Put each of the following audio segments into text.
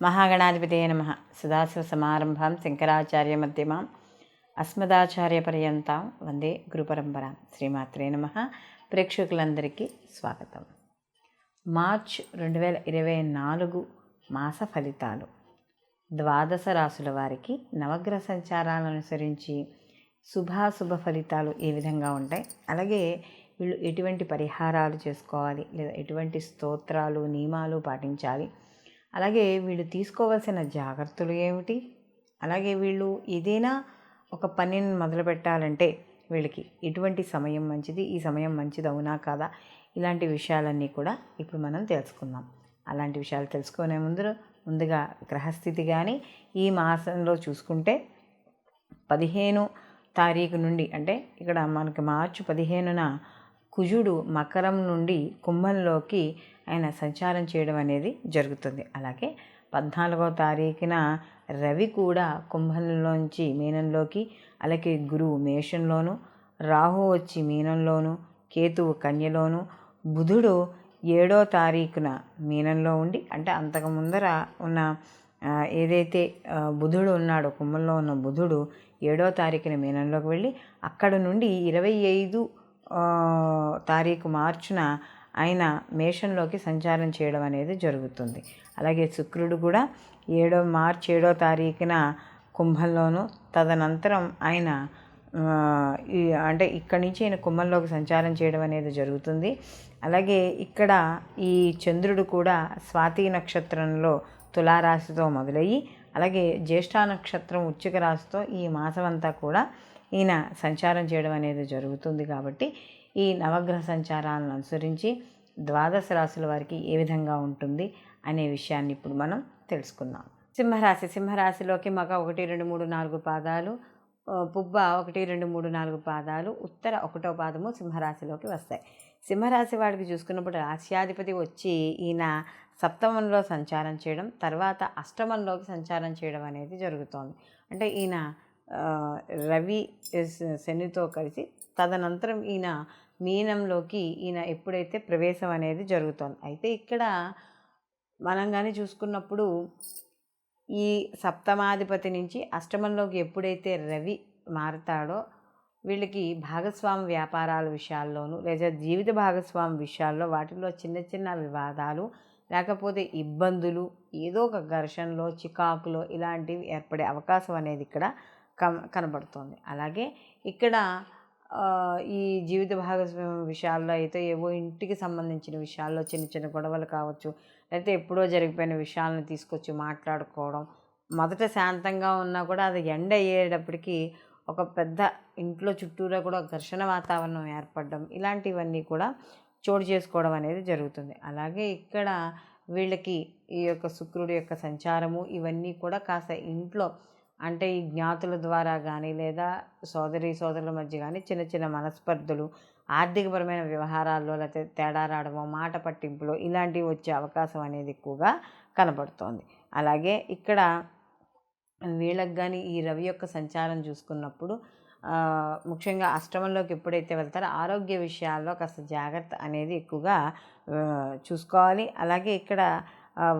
మహాగణాధిపతయే నమః. సదాశివసమారంభాం శంకరాచార్య మధ్యమాం అస్మదాచార్యపర్యంతాం వందే గురుపరంపరాం. శ్రీమాత్రే నమః. ప్రేక్షకులందరికీ స్వాగతం. మార్చ్ 2024 మాస ఫలితాలు. ద్వాదశ రాశుల వారికి నవగ్రహ సంచారాలను అనుసరించి శుభాశుభ ఫలితాలు ఏ విధంగా ఉంటాయి, అలాగే వీళ్ళు ఎటువంటి పరిహారాలు చేసుకోవాలి, లేదా ఎటువంటి స్తోత్రాలు నియమాలు పాటించాలి, అలాగే వీళ్ళు తీసుకోవాల్సిన జాగ్రత్తలు ఏమిటి, అలాగే వీళ్ళు ఏదైనా ఒక పనిని మొదలు పెట్టాలంటే వీళ్ళకి ఎటువంటి సమయం మంచిది, ఈ సమయం మంచిది అవునా కాదా, ఇలాంటి విషయాలన్నీ కూడా ఇప్పుడు మనం తెలుసుకుందాం. అలాంటి విషయాలు తెలుసుకునే ముందుగా గ్రహస్థితి కానీ ఈ మాసంలో చూసుకుంటే 15 తారీఖు నుండి, అంటే ఇక్కడ మనకి మార్చి 15న కుజుడు మకరం నుండి కుంభంలోకి ఆయన సంచారం చేయడం అనేది జరుగుతుంది. అలాగే 14వ తారీఖున రవి కూడా కుంభంలోంచి మీనంలోకి, అలాగే గురువు మేషంలోను, రాహు వచ్చి మీనంలోను, కేతువు కన్యలోను, బుధుడు 7వ తారీఖున మీనంలో ఉండి, అంటే అంతకు ముందర ఉన్న ఏదైతే బుధుడు ఉన్నాడో కుంభంలో ఉన్న బుధుడు 7వ తారీఖున మీనంలోకి వెళ్ళి అక్కడ నుండి 25 తారీఖు మార్చున ఆయన మేషంలోకి సంచారం చేయడం అనేది జరుగుతుంది. అలాగే శుక్రుడు కూడా మార్చి 7వ తారీఖున కుంభంలోను, తదనంతరం ఆయన అంటే ఇక్కడి నుంచి ఆయన కుంభంలోకి సంచారం చేయడం అనేది జరుగుతుంది. అలాగే ఇక్కడ ఈ చంద్రుడు కూడా స్వాతి నక్షత్రంలో తులారాశితో మొదలయ్యి, అలాగే జ్యేష్ఠ నక్షత్రం వృశ్చిక రాశితో ఈ మాసం అంతా కూడా ఈయన సంచారం చేయడం అనేది జరుగుతుంది. కాబట్టి ఈ నవగ్రహ సంచారాలను అనుసరించి ద్వాదశ రాశుల వారికి ఏ విధంగా ఉంటుంది అనే విషయాన్ని ఇప్పుడు మనం తెలుసుకుందాం. సింహరాశిలోకి మగ 1, 2, 3, 4 పాదాలు, పుబ్బ 1, 2, 3, 4 పాదాలు, ఉత్తర 1వ పాదము సింహరాశిలోకి వస్తాయి. సింహరాశి వాడికి చూసుకున్నప్పుడు రాశ్యాధిపతి వచ్చి ఈయన సప్తమంలో సంచారం చేయడం, తర్వాత అష్టమంలోకి సంచారం చేయడం అనేది జరుగుతోంది. అంటే ఈయన రవి శనితో కలిసి తదనంతరం ఈయన మీనంలోకి ఈయన ఎప్పుడైతే ప్రవేశం అనేది జరుగుతోంది. అయితే ఇక్కడ మనం కానీ చూసుకున్నప్పుడు ఈ సప్తమాధిపతి నుంచి అష్టమంలోకి ఎప్పుడైతే రవి మారుతాడో వీళ్ళకి భాగస్వామి వ్యాపారాల విషయాల్లోనూ, లేదా జీవిత భాగస్వామి విషయాల్లో వాటిల్లో చిన్న చిన్న వివాదాలు, లేకపోతే ఇబ్బందులు, ఏదో ఒక ఘర్షణలో చికాకులో ఇలాంటివి ఏర్పడే అవకాశం అనేది ఇక్కడ కనబడుతోంది. అలాగే ఇక్కడ ఈ జీవిత భాగస్వామ్య విషయాల్లో అయితే ఏవో ఇంటికి సంబంధించిన విషయాల్లో చిన్న చిన్న గొడవలు కావచ్చు, లేకపోతే ఎప్పుడో జరిగిపోయిన విషయాలను తీసుకొచ్చి మాట్లాడుకోవడం, మొదట శాంతంగా ఉన్నా కూడా అది ఎండ్ అయ్యేటప్పటికీ ఒక పెద్ద ఇంట్లో చుట్టూరా కూడా ఘర్షణ వాతావరణం ఏర్పడడం, ఇలాంటివన్నీ కూడా చోటు చేసుకోవడం అనేది జరుగుతుంది. అలాగే ఇక్కడ వీళ్ళకి ఈ యొక్క శుక్రుడి యొక్క సంచారము ఇవన్నీ కూడా కాస్త ఇంట్లో, అంటే ఈ జ్ఞాతుల ద్వారా కానీ, లేదా సోదరుల మధ్య కానీ చిన్న చిన్న మనస్పర్ధలు, ఆర్థికపరమైన వ్యవహారాల్లో లేకపోతే తేడా రావడమో, మాట పట్టింపులో ఇలాంటివి వచ్చే అవకాశం అనేది ఎక్కువగా కనబడుతోంది. అలాగే ఇక్కడ వీళ్ళకి కానీ ఈ రవి యొక్క సంచారం చూసుకున్నప్పుడు ముఖ్యంగా అష్టమంలోకి ఎప్పుడైతే వెళ్తారో ఆరోగ్య విషయాల్లో కాస్త జాగ్రత్త అనేది ఎక్కువగా చూసుకోవాలి. అలాగే ఇక్కడ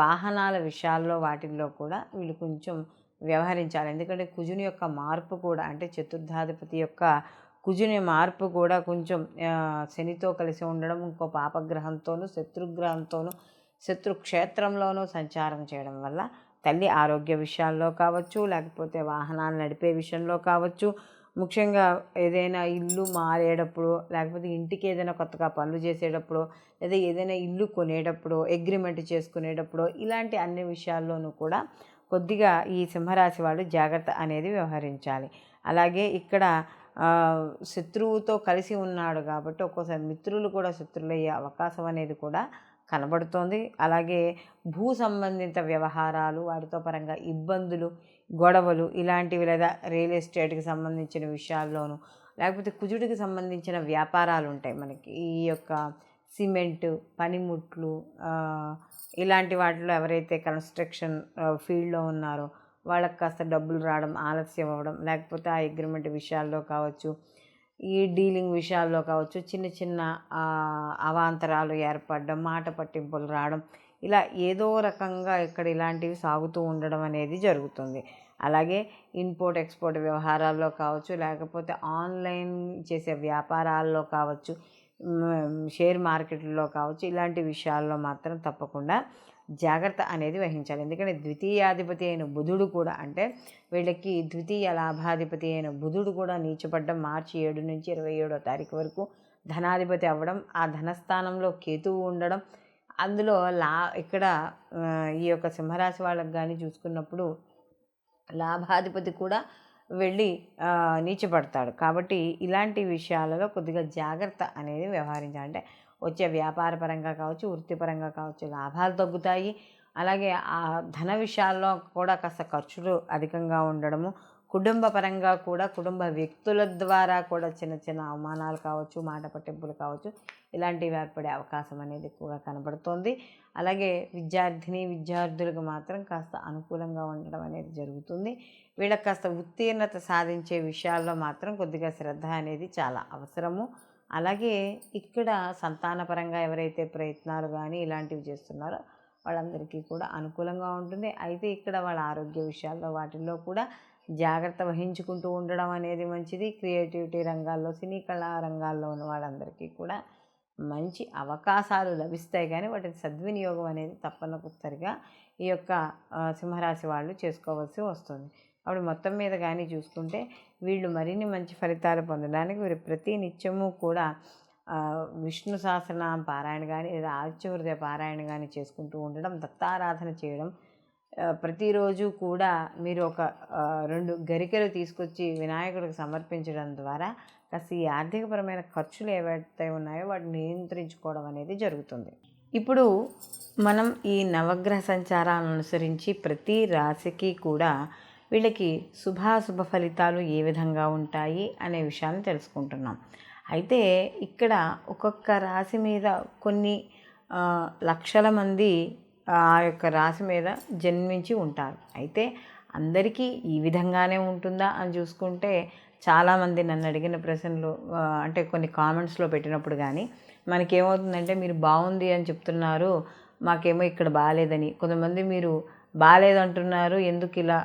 వాహనాల విషయాల్లో వాటిల్లో కూడా వీళ్ళు కొంచెం వ్యవహరించాలి. ఎందుకంటే కుజుని యొక్క మార్పు కూడా, అంటే చతుర్థాధిపతి యొక్క కుజుని మార్పు కూడా కొంచెం శనితో కలిసి ఉండడం, ఇంకో పాపగ్రహంతోనూ శత్రుగ్రహంతోనూ శత్రుక్షేత్రంలోనూ సంచారం చేయడం వల్ల తల్లి ఆరోగ్య విషయాల్లో కావచ్చు, లేకపోతే వాహనాలు నడిపే విషయంలో కావచ్చు, ముఖ్యంగా ఏదైనా ఇల్లు మారేటప్పుడు, లేకపోతే ఇంటికి ఏదైనా కొత్తగా పనులు చేసేటప్పుడు, లేదా ఏదైనా ఇల్లు కొనేటప్పుడు, అగ్రిమెంట్ చేసుకునేటప్పుడు, ఇలాంటి అన్ని విషయాల్లోనూ కూడా కొద్దిగా ఈ సింహరాశి వాళ్ళు జాగ్రత్త అనేది వ్యవహరించాలి. అలాగే ఇక్కడ శత్రువుతో కలిసి ఉన్నాడు కాబట్టి ఒక్కోసారి మిత్రులు కూడా శత్రులయ్యే అవకాశం అనేది కూడా కనబడుతోంది. అలాగే భూ సంబంధిత వ్యవహారాలు, వాటితో పరంగా ఇబ్బందులు, గొడవలు ఇలాంటివి, లేదా రియల్ ఎస్టేట్కి సంబంధించిన విషయాల్లోనూ, లేకపోతే కుజుడికి సంబంధించిన వ్యాపారాలు ఉంటాయి మనకి, ఈ యొక్క సిమెంటు, పనిముట్లు, ఇలాంటి వాటిలో ఎవరైతే కన్స్ట్రక్షన్ ఫీల్డ్లో ఉన్నారో వాళ్ళకి కాస్త డబ్బులు రావడం ఆలస్యం అవ్వడం, లేకపోతే ఆ అగ్రిమెంట్ విషయాల్లో కావచ్చు, ఈ డీలింగ్ విషయాల్లో కావచ్చు చిన్న చిన్న అవాంతరాలు ఏర్పడడం, మాట పట్టింపులు రావడం, ఇలా ఏదో రకంగా ఇక్కడ ఇలాంటివి సాగుతూ ఉండడం అనేది జరుగుతుంది. అలాగే ఇంపోర్ట్ ఎక్స్పోర్ట్ వ్యవహారాల్లో కావచ్చు, లేకపోతే ఆన్లైన్ చేసే వ్యాపారాల్లో కావచ్చు, షేర్ మార్కెట్లో కావచ్చు, ఇలాంటి విషయాల్లో మాత్రం తప్పకుండా జాగ్రత్త అనేది వహించాలి. ఎందుకంటే ద్వితీయాధిపతి అయిన బుధుడు కూడా, అంటే వీళ్ళకి ద్వితీయ లాభాధిపతి అయిన బుధుడు కూడా నీచపడ్డం మార్చి 7 నుంచి 27వ తారీఖు వరకు ధనాధిపతి అవ్వడం, ఆ ధనస్థానంలో కేతువు ఉండడం, అందులో ఇక్కడ ఈ యొక్క సింహరాశి వాళ్ళకి కానీ చూసుకున్నప్పుడు లాభాధిపతి కూడా వెళ్ళి నీచపడతాడు. కాబట్టి ఇలాంటి విషయాలలో కొద్దిగా జాగ్రత్త అనేది వ్యవహరించాలి. అంటే వచ్చే వ్యాపార పరంగా కావచ్చు, వృత్తిపరంగా కావచ్చు లాభాలు తగ్గుతాయి. అలాగే ఆ ధన విషయాల్లో కూడా కాస్త ఖర్చులు అధికంగా ఉండడము, కుటుంబ పరంగా కూడా కుటుంబ వ్యక్తుల ద్వారా కూడా చిన్న చిన్న అవమానాలు కావచ్చు, మాట పట్టింపులు కావచ్చు, ఇలాంటివి ఏర్పడే అవకాశం అనేది ఎక్కువగా కనబడుతోంది. అలాగే విద్యార్థులకు మాత్రం కాస్త అనుకూలంగా ఉండడం అనేది జరుగుతుంది. వీళ్ళకి కాస్త ఉత్తీర్ణత సాధించే విషయాల్లో మాత్రం కొద్దిగా శ్రద్ధ అనేది చాలా అవసరము. అలాగే ఇక్కడ సంతానపరంగా ఎవరైతే ప్రయత్నాలు కానీ ఇలాంటివి చేస్తున్నారో వాళ్ళందరికీ కూడా అనుకూలంగా ఉంటుంది. అయితే ఇక్కడ వాళ్ళ ఆరోగ్య విషయాల్లో వాటిల్లో కూడా జాగ్రత్త వహించుకుంటూ ఉండడం అనేది మంచిది. క్రియేటివిటీ రంగాల్లో, సినీ కళా రంగాల్లో ఉన్న వాళ్ళందరికీ కూడా మంచి అవకాశాలు లభిస్తాయి. కానీ వాటిని సద్వినియోగం అనేది తప్పనిసరిగా ఈ యొక్క సింహరాశి వాళ్ళు చేసుకోవాల్సి వస్తుంది. అప్పుడు మొత్తం మీద కానీ చూసుకుంటే వీళ్ళు మరిన్ని మంచి ఫలితాలు పొందడానికి వీరు ప్రతి నిత్యము కూడా విష్ణు సహస్రనామ పారాయణ కానీ లేదా ఆదిత్య హృదయ పారాయణ కానీ చేసుకుంటూ ఉండడం, దత్తారాధన చేయడం, ప్రతిరోజు కూడా మీరు ఒక 2 గరికెలు తీసుకొచ్చి వినాయకుడికి సమర్పించడం ద్వారా కాస్త ఈ ఆర్థికపరమైన ఖర్చులు ఏవైతే ఉన్నాయో వాటిని నియంత్రించుకోవడం అనేది జరుగుతుంది. ఇప్పుడు మనం ఈ నవగ్రహ సంచారాలను అనుసరించి ప్రతి రాశికి కూడా వీళ్ళకి శుభాశుభ ఫలితాలు ఏ విధంగా ఉంటాయి అనే విషయాన్ని తెలుసుకుంటున్నాం. అయితే ఇక్కడ ఒక్కొక్క రాశి మీద కొన్ని లక్షల మంది ఆ యొక్క రాశి మీద జన్మించి ఉంటారు. అయితే అందరికీ ఈ విధంగానే ఉంటుందా అని చూసుకుంటే చాలామంది నన్ను అడిగిన ప్రశ్నలు అంటే కొన్ని కామెంట్స్లో పెట్టినప్పుడు కానీ మనకేమవుతుందంటే మీరు బాగుంది అని చెప్తున్నారు, మాకేమో ఇక్కడ బాగాలేదని, కొంతమంది మీరు బాగాలేదు అంటున్నారు ఎందుకు ఇలా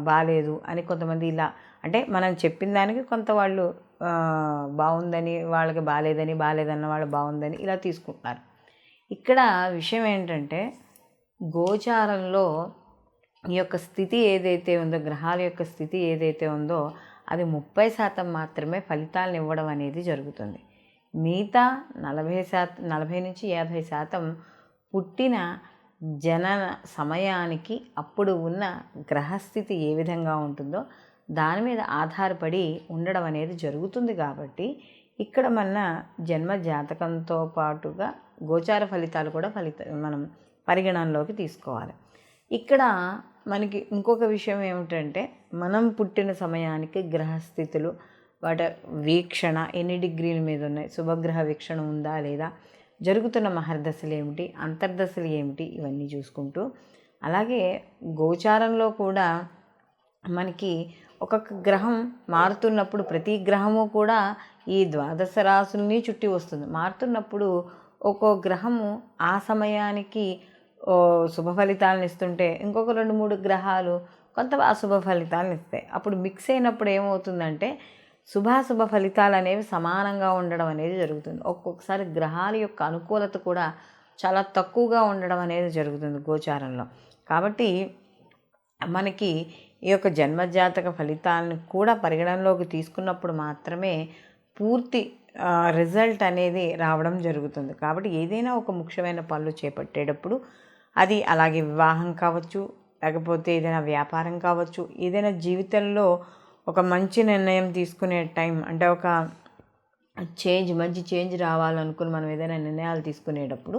బాగాలేదు అని, కొంతమంది ఇలా అంటే మనం చెప్పిన దానికి కొంత వాళ్ళు బాగుందని వాళ్ళకి బాగాలేదని, బాగాలేదన్న వాళ్ళు బాగుందని ఇలా తీసుకుంటున్నారు. ఇక్కడ విషయం ఏంటంటే గోచారంలో ఈ యొక్క స్థితి ఏదైతే ఉందో, గ్రహాల యొక్క స్థితి ఏదైతే ఉందో అది 30% మాత్రమే ఫలితాలను ఇవ్వడం అనేది జరుగుతుంది. మిగతా 40 నుంచి 50% పుట్టిన జనన సమయానికి అప్పుడు ఉన్న గ్రహస్థితి ఏ విధంగా ఉంటుందో దాని మీద ఆధారపడి ఉండడం అనేది జరుగుతుంది. కాబట్టి ఇక్కడ మన జన్మ జాతకంతో పాటుగా గోచార ఫలితాలు కూడా మనం పరిగణనలోకి తీసుకోవాలి. ఇక్కడ మనకి ఇంకొక విషయం ఏమిటంటే మనం పుట్టిన సమయానికి గ్రహస్థితులు వాటి వీక్షణ ఎన్ని డిగ్రీల మీద ఉన్నాయి, శుభగ్రహ వీక్షణ ఉందా లేదా, జరుగుతున్న మహర్దశలు ఏమిటి, అంతర్దశలు ఏమిటి, ఇవన్నీ చూసుకుంటూ, అలాగే గోచారంలో కూడా మనకి ఒక్కొక్క గ్రహం మారుతున్నప్పుడు ప్రతి గ్రహము కూడా ఈ 12 రాశుల్ని చుట్టి వస్తుంది. మారుతున్నప్పుడు ఒక్కో గ్రహము ఆ సమయానికి శుభ ఫలితాలను ఇస్తుంటే ఇంకొక 2-3 గ్రహాలు కొంత అశుభ ఫలితాలను ఇస్తాయి. అప్పుడు మిక్స్ అయినప్పుడు ఏమవుతుందంటే శుభాశుభ ఫలితాలు అనేవి సమానంగా ఉండడం అనేది జరుగుతుంది. ఒక్కొక్కసారి గ్రహాల యొక్క అనుకూలత కూడా చాలా తక్కువగా ఉండడం అనేది జరుగుతుంది గోచారంలో. కాబట్టి మనకి ఈ యొక్క జన్మజాతక ఫలితాలను కూడా పరిగణనలోకి తీసుకున్నప్పుడు మాత్రమే పూర్తి రిజల్ట్ అనేది రావడం జరుగుతుంది. కాబట్టి ఏదైనా ఒక ముఖ్యమైన పనులు చేపట్టేటప్పుడు అది అలాగే వివాహం కావచ్చు, లేకపోతే ఏదైనా వ్యాపారం కావచ్చు, ఏదైనా జీవితంలో ఒక మంచి నిర్ణయం తీసుకునే టైం అంటే ఒక మంచి చేంజ్ రావాలనుకుని మనం ఏదైనా నిర్ణయాలు తీసుకునేటప్పుడు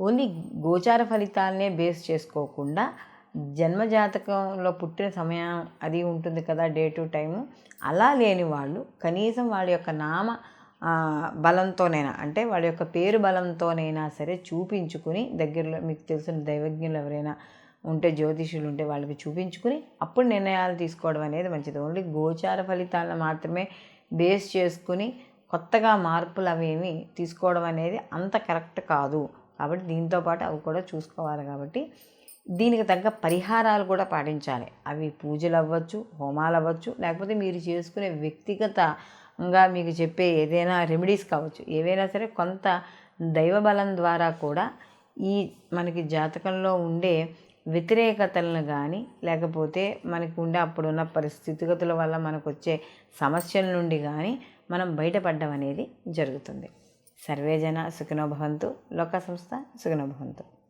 ఓన్లీ గోచార ఫలితాలనే బేస్ చేసుకోకుండా జన్మజాతకంలో పుట్టిన సమయం అది ఉంటుంది కదా, డే టు టైము, అలా లేని వాళ్ళు కనీసం వాళ్ళ యొక్క నామ బలంతోనైనా అంటే వాళ్ళ యొక్క పేరు బలంతోనైనా సరే చూపించుకుని దగ్గరలో మీకు తెలిసిన దైవజ్ఞులు ఎవరైనా ఉంటే, జ్యోతిషులు ఉంటే వాళ్ళకి చూపించుకుని అప్పుడు నిర్ణయాలు తీసుకోవడం అనేది మంచిది. ఓన్లీ గోచార ఫలితాలను మాత్రమే బేస్ చేసుకుని కొత్తగా మార్పులు అవేమి తీసుకోవడం అనేది అంత కరెక్ట్ కాదు. కాబట్టి దీంతో పాటు అవి కూడా చూసుకోవాలి. కాబట్టి దీనికి తగ్గ పరిహారాలు కూడా పాటించాలి. అవి పూజలు అవ్వచ్చు, హోమాలు అవ్వచ్చు, లేకపోతే మీరు చేసుకునే వ్యక్తిగతంగా మీకు చెప్పే ఏదైనా రెమెడీస్ కావచ్చు. ఏవైనా సరే కొంత దైవబలం ద్వారా కూడా ఈ మనకి జాతకంలో ఉండే వ్యతిరేకతలను కానీ, లేకపోతే మనకు ఉండే అప్పుడున్న పరిస్థితిగతుల వల్ల మనకు వచ్చే సమస్యల నుండి కానీ మనం బయటపడడం అనేది జరుగుతుంది. సర్వేజన సుఖినో భవంతు. లోక సంస్థ సుఖినో భవంతు.